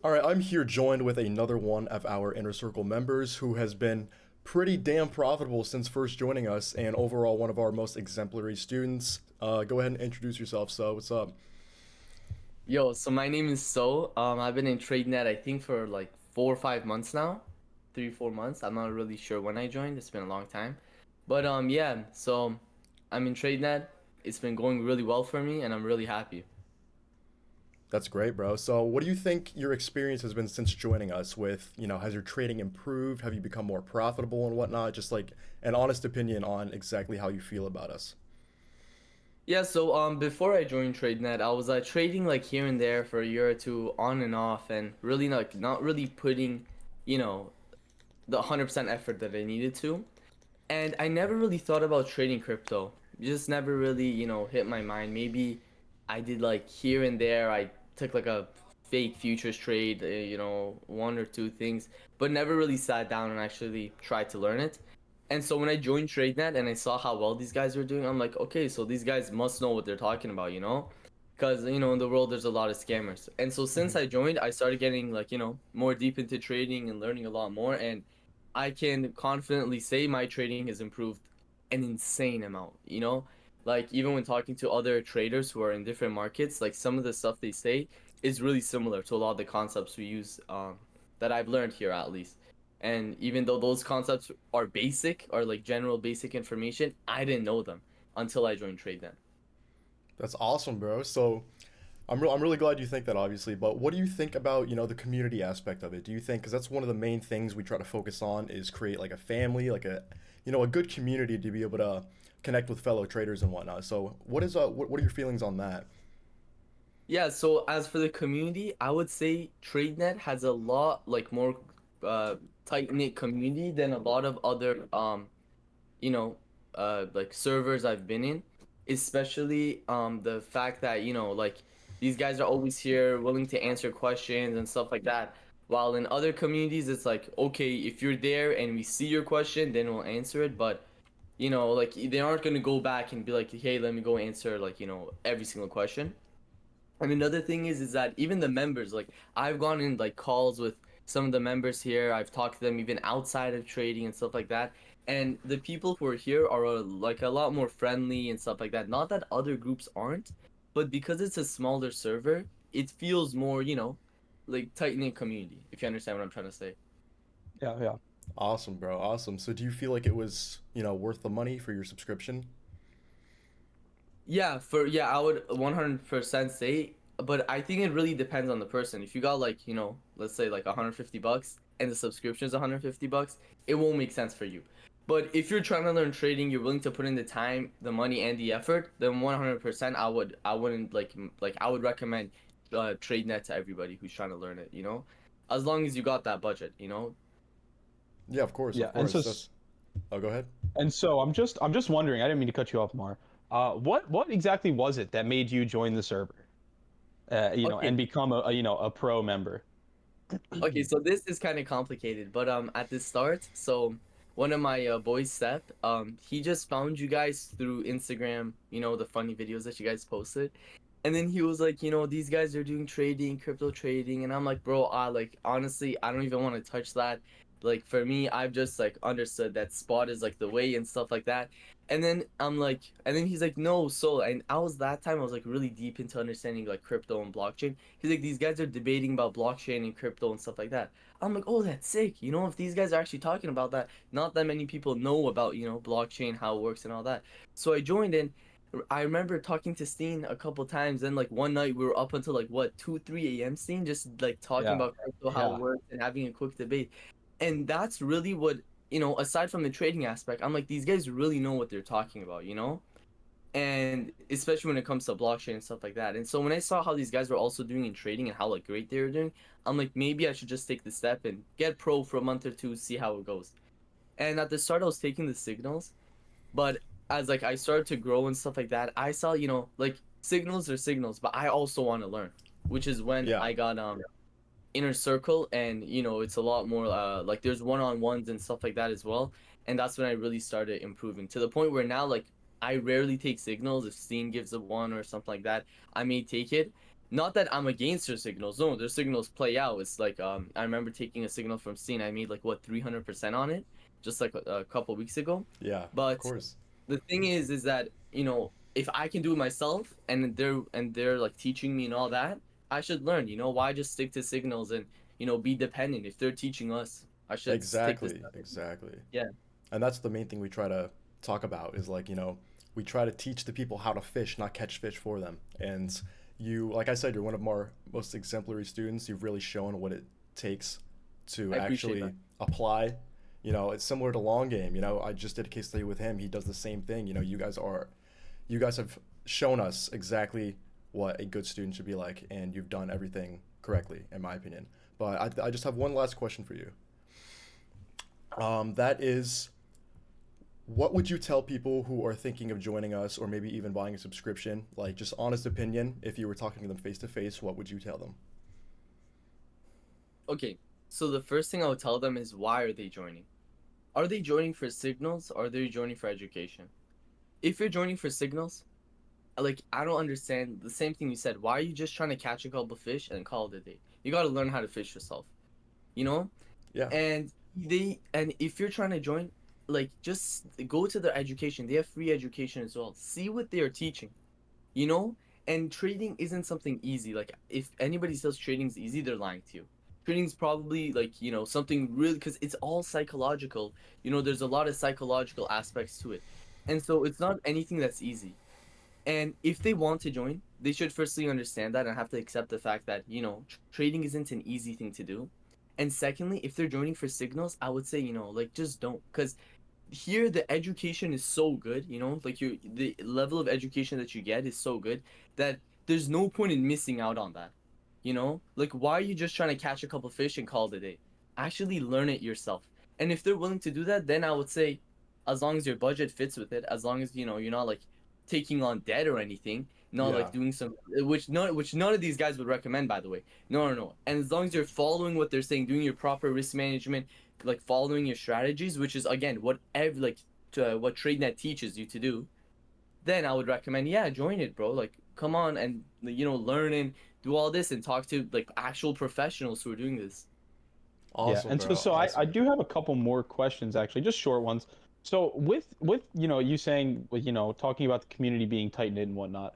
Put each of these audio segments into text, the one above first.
All right, I'm here joined with another one of our Inner Circle members who has been pretty damn profitable since first joining us and overall one of our most exemplary students. Go ahead and introduce yourself, so what's up? Yo, so my name is So. I've been in TradeNet I think for like 4 or 5 months now, 3, 4 months. I'm not really sure when I joined. It's been a long time, but yeah. So I'm in TradeNet. It's been going really well for me, and I'm really happy. That's great, bro. So, what do you think your experience has been since joining us with, has your trading improved? Have you become more profitable and whatnot? Just like an honest opinion on exactly how you feel about us. Yeah. So before I joined TradeNet, I was trading like here and there for a year or two, on and off, and really not really putting, you know, the 100% effort that I needed to. And I never really thought about trading crypto. Just never really, hit my mind. Maybe I did like here and there. I took like a fake futures trade, one or two things, but never really sat down and actually tried to learn it. And so when I joined TradeNet and I saw how well these guys were doing, I'm like, okay, so these guys must know what they're talking about, you know? Because, in the world, there's a lot of scammers. And so since Mhm. I joined, I started getting like, more deep into trading and learning a lot more. And I can confidently say my trading has improved an insane amount, you know? Like even when talking to other traders who are in different markets, like some of the stuff they say is really similar to a lot of the concepts we use that I've learned here at least. And even though those concepts are basic or like general basic information, I didn't know them until I joined TradeNet. That's awesome, bro. So, I'm really glad you think that, obviously. But what do you think about the community aspect of it? Do you think because that's one of the main things we try to focus on is create like a family, like a good community to be able to connect with fellow traders and whatnot. So what are your feelings on that? Yeah, so as for the community, I would say TradeNet has a lot like more uh tight-knit community than a lot of other you know like servers I've been in, especially the fact that like these guys are always here willing to answer questions and stuff like that, while in other communities it's like, okay, if you're there and we see your question then we'll answer it, but like they aren't going to go back and be like, hey, let me go answer like every single question. And another thing is that even the members, like I've gone in like calls with some of the members here. I've talked to them even outside of trading and stuff like that. And the people who are here are like a lot more friendly and stuff like that. Not that other groups aren't, but because it's a smaller server, it feels more, like tight knit community. If you understand what I'm trying to say. Yeah, yeah. Awesome, bro. Awesome. So do you feel like it was worth the money for your subscription? Yeah, I would 100% say, but I think it really depends on the person. If you got like, let's say like $150 and the subscription is $150, it won't make sense for you. But if you're trying to learn trading, you're willing to put in the time, the money and the effort, then 100% I wouldn't like I would recommend TradeNet to everybody who's trying to learn it, you know? As long as you got that budget, you know? Yeah, of course, Yeah, of course. That's Oh, go ahead. I'm just wondering, I didn't mean to cut you off more. What exactly was it that made you join the server? Okay. And become a pro member? Okay, so this is kind of complicated, but at the start, so one of my boys, Seth, he just found you guys through Instagram, the funny videos that you guys posted. And then he was like, these guys are doing trading, crypto trading, and I'm like, bro, like honestly, I don't even want to touch that. Like for me, I've just like understood that spot is like the way and stuff like that. And then I'm like, and then he's like, no, so, and I was that time I was like really deep into understanding like crypto and blockchain. He's like, these guys are debating about blockchain and crypto and stuff like that. I'm like, oh, that's sick. If these guys are actually talking about that, not that many people know about, blockchain, how it works and all that. So I joined in. I remember talking to Steen a couple times. Then like one night we were up until like what 2, 3 a.m. Steen, just like talking Yeah, about crypto, how it yeah. works, and having a quick debate. And that's really what, aside from the trading aspect, I'm like, these guys really know what they're talking about, and especially when it comes to blockchain and stuff like that. And so when I saw how these guys were also doing in trading and how like great they were doing, I'm like, maybe I should just take the step and get pro for a month or two, see how it goes. And at the start I was taking the signals, but as like I started to grow and stuff like that, I saw, like signals are signals, but I also want to learn, which is when Yeah. I got inner circle, and it's a lot more like there's one-on-ones and stuff like that as well. And that's when I really started improving to the point where now like I rarely take signals. If Steen gives a one or something like that, I may take it. not that I'm against their signals. No, their signals play out. It's like I remember taking a signal from C and I made like what 300% on it just like a couple weeks ago. Yeah, of But course. the thing is that if I can do it myself and they're like teaching me and all that, I should learn. Why just stick to signals and be dependent? If they're teaching us, I should stick to Exactly, stuff. exactly. Yeah, And that's the main thing we try to talk about is like, we try to teach the people how to fish, not catch fish for them. And you, like I said, you're one of our most exemplary students. You've really shown what it takes to I appreciate actually that. apply. It's similar to long game. I just did a case study with him. He does the same thing. You guys have shown us exactly what a good student should be like, and you've done everything correctly, in my opinion. But I just have one last question for you. That is, what would you tell people who are thinking of joining us or maybe even buying a subscription? Like, just honest opinion, if you were talking to them face to face, what would you tell them? Okay, so the first thing I would tell them is why are they joining? Are they joining for signals or are they joining for education? If you're joining for signals, like I don't understand the same thing you said. Why are you just trying to catch a couple fish and call it a day? You got to learn how to fish yourself, you know? Yeah, And if you're trying to join, like just go to their education. They have free education as well. See what they are teaching, you know? And trading isn't something easy. Like if anybody says trading's easy, they're lying to you. Trading's probably like, something really because it's all psychological. There's a lot of psychological aspects to it. And so it's not anything that's easy. And if they want to join, they should firstly understand that and have to accept the fact that, trading isn't an easy thing to do. And secondly, if they're joining for signals, I would say, like just don't. Because here the education is so good, like the level of education that you get is so good that there's no point in missing out on that. Like why are you just trying to catch a couple fish and call it a day? Actually learn it yourself. And if they're willing to do that, then I would say as long as your budget fits with it, as long as you're not like taking on debt or anything, not yeah, like doing some which none of these guys would recommend, by the way. No, no, no. And as long as you're following what they're saying, doing your proper risk management, like following your strategies, which is again what what TradeNet teaches you to do, then I would recommend, yeah, join it, bro. Like come on and learn and do all this and talk to like actual professionals who are doing this. Yeah, awesome, and so bro, so I awesome. do have a couple more questions actually, just short ones. So with you saying with talking about the community being tight knit and whatnot,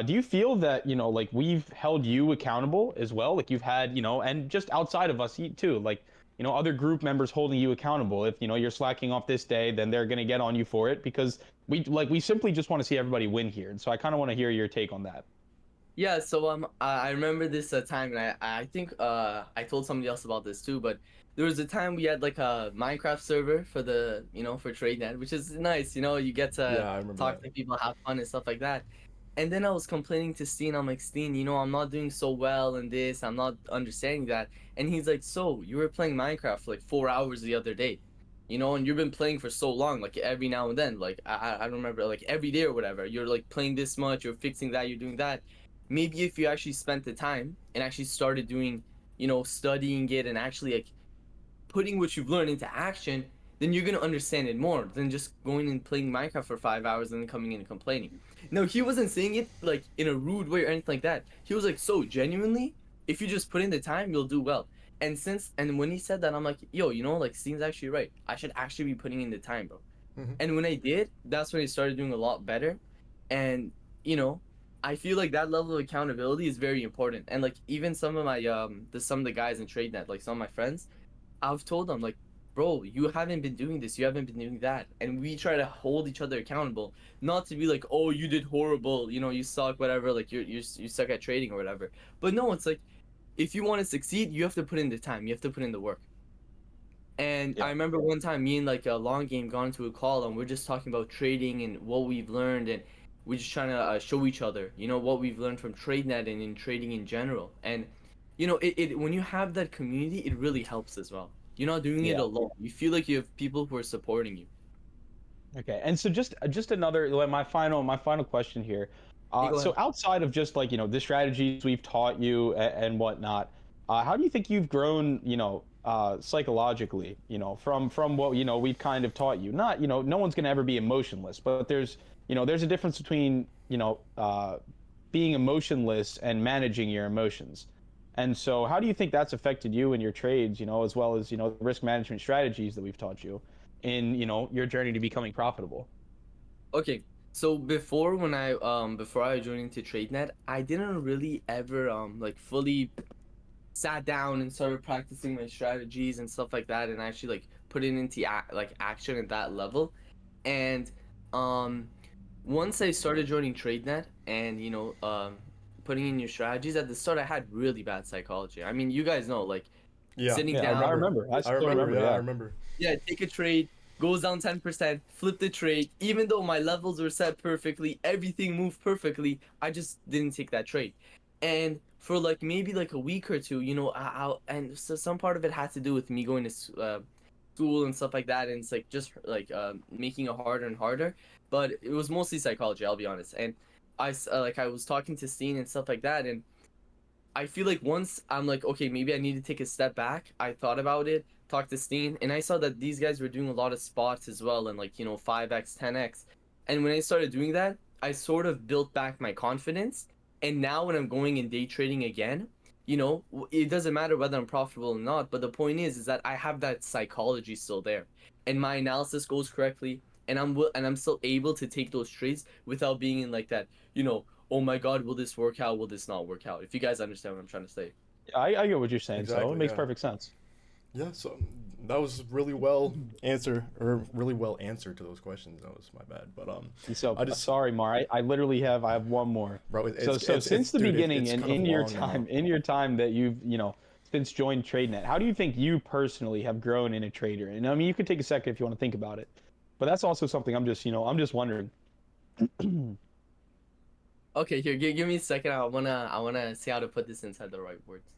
do you feel that like we've held you accountable as well? Like you've had and just outside of us too, like other group members holding you accountable. If you're slacking off this day, then they're gonna get on you for it because we simply just want to see everybody win here, and so I kind of want to hear your take on that. Yeah, so I remember this time, and I think I told somebody else about this too. But there was a time we had like a Minecraft server for the for TradeNet, which is nice. You get to Yeah, I remember talk that. to people, have fun and stuff like that. And then I was complaining to Steen. I'm like, Steen, I'm not doing so well in this. I'm not understanding that. And he's like, so you were playing Minecraft for like 4 hours the other day, and you've been playing for so long, like every now and then, like I don't remember, like every day or whatever. You're like playing this much, you're fixing that, you're doing that. Maybe if you actually spent the time and actually started doing, studying it and actually like putting what you've learned into action, then you're gonna understand it more than just going and playing Minecraft for 5 hours and then coming in and complaining. No, he wasn't saying it like in a rude way or anything like that. He was like, so genuinely, if you just put in the time, you'll do well. And when he said that, I'm like, yo, like Steen's actually right. I should actually be putting in the time, bro. Hmm. And when I did, that's when I started doing a lot better. And you know, I feel like that level of accountability is very important. And like even some of my some of the guys in TradeNet, like some of my friends, I've told them like, bro, you haven't been doing this, you haven't been doing that, and we try to hold each other accountable, not to be like, oh, you did horrible, you suck, whatever, like you suck at trading or whatever. But no, it's like if you want to succeed, you have to put in the time, you have to put in the work. And I Yeah. remember one time me and like a long game got into a call and we're just talking about trading and what we've learned and we're just trying to show each other, what we've learned from TradeNet and in trading in general. And it when you have that community, it really helps as well. You're not doing it Yeah. alone. You feel like you have people who are supporting you. Okay, and so just another like, my final question here. You go So ahead. outside of just like the strategies we've taught you and whatnot, how do you think you've grown, psychologically, from what we've kind of taught you? Not no one's gonna ever be emotionless, but there's a difference between being emotionless and managing your emotions. And so, how do you think that's affected you in your trades, as well as, the risk management strategies that we've taught you in, your journey to becoming profitable? Okay, so before I joined into TradeNet, I didn't really ever like fully sat down and started practicing my strategies and stuff like that, and actually like put it into like action at that level. And um once I started joining TradeNet and putting in your strategies at the start, I had really bad psychology. I mean, you guys know, like Yeah, sitting Yeah, I I down. remember. remember. I I still remember. remember. Yeah, I Yeah. remember. Yeah, take a trade, goes down 10%, flip the trade. Even though my levels were set perfectly, everything moved perfectly, I just didn't take that trade. And for like maybe like a week or two, and so some part of it had to do with me going to school and stuff like that, and it's like just like making it harder and harder. But it was mostly psychology, I'll be honest. And I was talking to Steen and stuff like that, and I feel like once I'm like, okay, maybe I need to take a step back. I thought about it, talked to Steen, and I saw that these guys were doing a lot of spots as well, and like 5x, 10x. And when I started doing that, I sort of built back my confidence. And now when I'm going in day trading again, it doesn't matter whether I'm profitable or not. But the point is that I have that psychology still there, and my analysis goes correctly, and I'm still able to take those trades without being in like that, oh my god, will this work out? Will this not work out? If you guys understand what I'm trying to say. Yeah, I get what you're saying. So it Exactly. makes Yeah. perfect sense. Yeah. So that was really well answered to those questions. That was my bad, but And so I just, sorry, Mar. I have one more. bro, So since the dude, beginning it's and kind of long now. in your time that you've since joined TradeNet, how do you think you personally have grown in a trader? And I mean, you could take a second if you want to think about it, but that's also something I'm just wondering. Okay, here, give me a second. I wanna see how to put this inside the right words.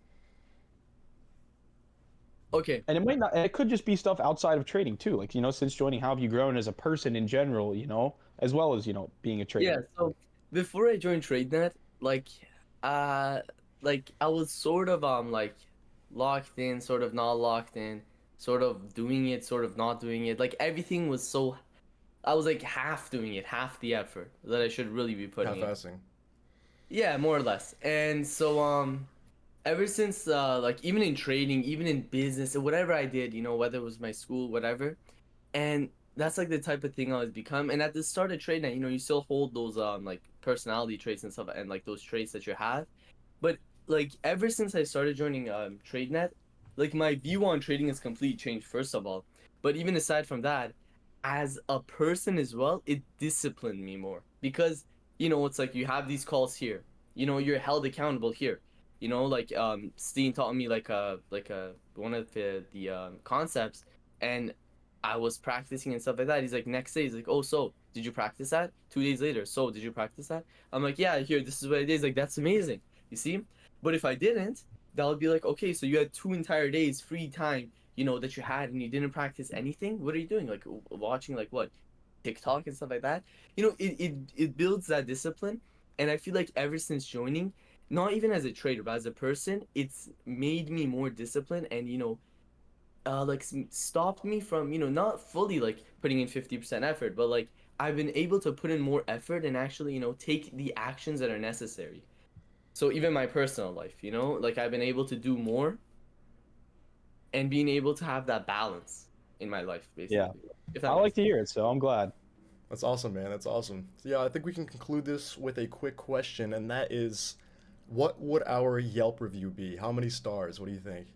Okay. And it might not. It could just be stuff outside of trading too. Like since joining, how have you grown as a person in general? As well as being a Yeah, trader. so before I joined TradeNet, like uh I was sort of like locked in, sort of not locked in, sort of doing it, sort of not doing it. Like everything was so I was like half doing it, half the effort that I should really be putting in. Half-assing. Yeah, more or less. And so ever since like even in trading, even in business, or whatever I did, whether it was my school, whatever, and that's like the type of thing I was become. And at the start of trading, you still hold those like personality traits and stuff, and like those traits that you have. But like ever since I started joining TradeNet, like my view on trading has completely changed. First of all, but even aside from that, as a person as well, it disciplined me more because it's like you have these calls here. You're held accountable here. Like Steen taught me like one of the concepts, and I was practicing and stuff like that. He's like, next day, he's like, oh, so did you practice that? 2 days later, so did you practice that? I'm like, yeah, here, this is what it is. Like, that's amazing. You see? But if I didn't, that would be like, okay, so you had 2 entire days free time, that you had, and you didn't practice anything. What are you doing? Like watching like what, TikTok and stuff like that. It builds that discipline, and I feel like ever since joining, not even as a trader, but as a person, it's made me more disciplined, and like stopped me from not fully like putting in 50% effort, but like I've been able to put in more effort and actually take the actions that are necessary. So even my personal life, like I've been able to do more and being able to have that balance in my life, Yeah, basically, if I that like makes to sense. hear it. So I'm glad. That's awesome, man. That's awesome. So yeah, I think we can conclude this with a quick question, and that is, what would our Yelp review be? How many stars? What do you think?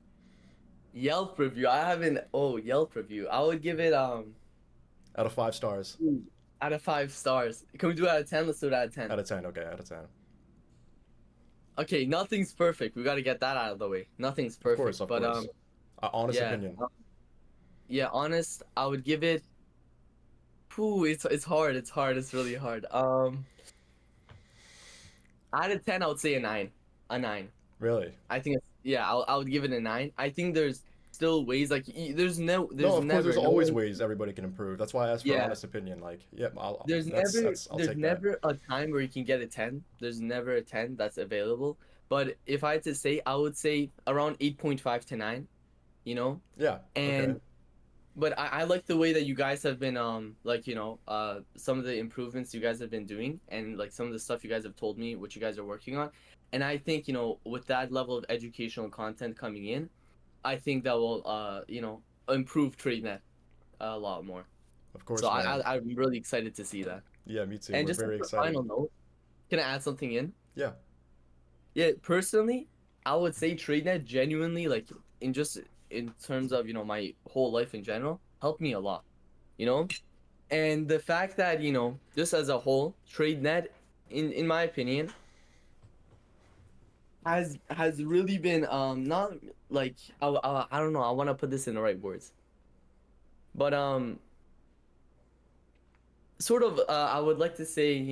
Yelp review, I haven't. Oh, Yelp review, I would give it Out of 5 stars. out of 5 stars. Can we do it out of 10? Let's do it out of 10. Out of 10. Okay, out of 10. Okay, nothing's perfect. We got to get that out of the way. Nothing's Of course, perfect, of but course. Honest yeah, opinion. yeah, honest, I would give it. Phew, it's hard. It's hard. It's really hard. Out of 10, I would say a 9. A 9. Really? I think it's, yeah, I would give it a 9. I think there's still ways like No, there's of course, never there's no always one, ways everybody can improve. That's why I asked for yeah, honest opinion. Like, yep, there's never I'll there's take that. never a time where you can get a 10. There's never a 10 that's available. But if I had to say, I would say around 8.5 to 9, you know? Yeah, okay. And But I like the way that you guys have been like some of the improvements you guys have been doing, and like some of the stuff you guys have told me what you guys are working on. And I think, with that level of educational content coming in, I think that will improve TradeNet a lot more. Of So course, man. I'm really excited to see that. Yeah, me too. And We're just as very a excited. final note, can I add something in? Yeah. Yeah, personally, I would say TradeNet genuinely, like, in terms of, my whole life in general, helped me a lot, you know? And the fact that, just as a whole, TradeNet, in my opinion, has really been not like I don't know, I want to put this in the right words. But sort of I would like to say,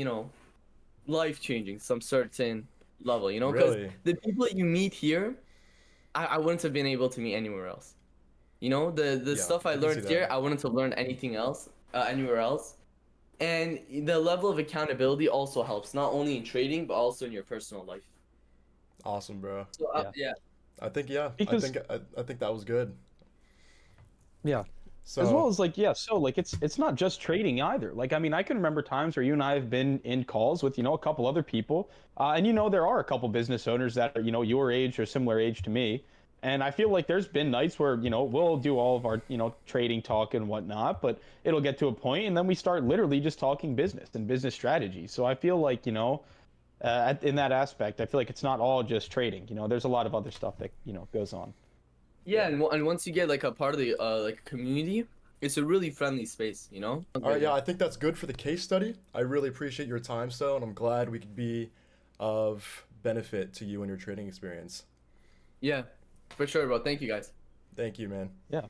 life changing some certain level, because Really? the people you meet here, I wouldn't have been able to meet anywhere else. The Yeah, stuff I I can see learned here, that. I wouldn't have learned anything else anywhere else. And the level of accountability also helps, not only in trading but also in your personal life. Awesome, bro. So Yeah. yeah, I think yeah. Because I think that was good. yeah, as So, well as like yeah, so like it's not just trading either. Like I mean, I can remember times where you and I have been in calls with a couple other people, and there are a couple business owners that are your age or similar age to me, and I feel like there's been nights where we'll do all of our trading talk and whatnot, but it'll get to a point and then we start literally just talking business and business strategy. So I feel like in that aspect, I feel like it's not all just trading. There's a lot of other stuff that goes on. yeah, and once you get like a part of the like community, it's a really friendly space, all right, Great, yeah, yeah. I think that's good for the case study. I really appreciate your time, so, and I'm glad we could be of benefit to you and your trading experience. Yeah, for sure, bro. Thank you guys. Thank you, man. Yeah.